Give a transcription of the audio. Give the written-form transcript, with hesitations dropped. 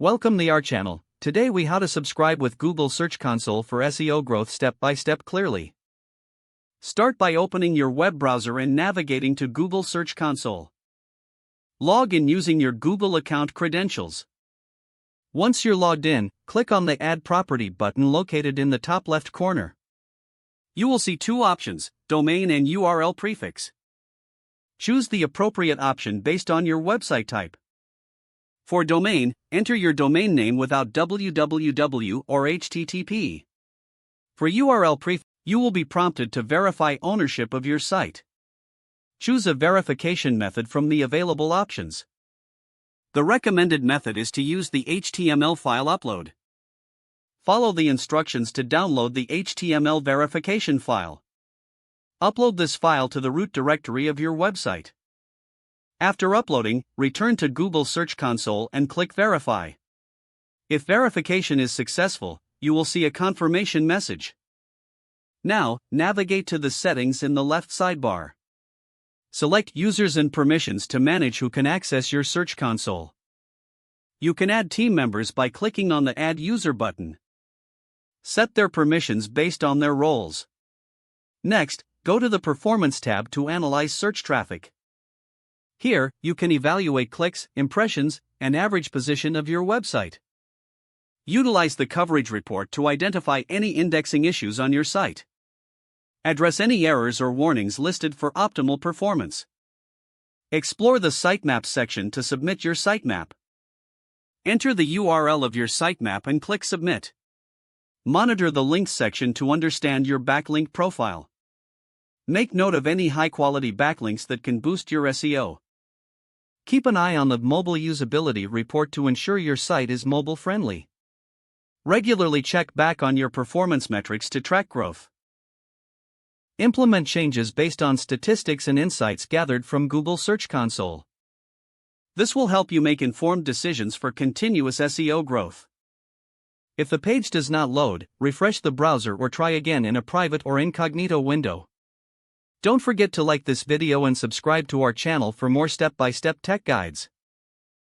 Welcome to our channel. Today we how to subscribe with Google Search Console for SEO growth step by step clearly. Start by opening your web browser and navigating to Google Search Console. Log in using your Google account credentials. Once you're logged in, click on the Add Property button located in the top left corner. You will see two options, domain and URL prefix. Choose the appropriate option based on your website type. For domain, enter your domain name without www or http. For URL prefix, you will be prompted to verify ownership of your site. Choose a verification method from the available options. The recommended method is to use the HTML file upload. Follow the instructions to download the HTML verification file. Upload this file to the root directory of your website. After uploading, return to Google Search Console and click Verify. If verification is successful, you will see a confirmation message. Now, navigate to the settings in the left sidebar. Select Users and Permissions to manage who can access your Search Console. You can add team members by clicking on the Add User button. Set their permissions based on their roles. Next, go to the Performance tab to analyze search traffic. Here, you can evaluate clicks, impressions, and average position of your website. Utilize the coverage report to identify any indexing issues on your site. Address any errors or warnings listed for optimal performance. Explore the Sitemaps section to submit your sitemap. Enter the URL of your sitemap and click Submit. Monitor the Links section to understand your backlink profile. Make note of any high-quality backlinks that can boost your SEO. Keep an eye on the Mobile Usability Report to ensure your site is mobile-friendly. Regularly check back on your performance metrics to track growth. Implement changes based on statistics and insights gathered from Google Search Console. This will help you make informed decisions for continuous SEO growth. If the page does not load, refresh the browser or try again in a private or incognito window. Don't forget to like this video and subscribe to our channel for more step-by-step tech guides.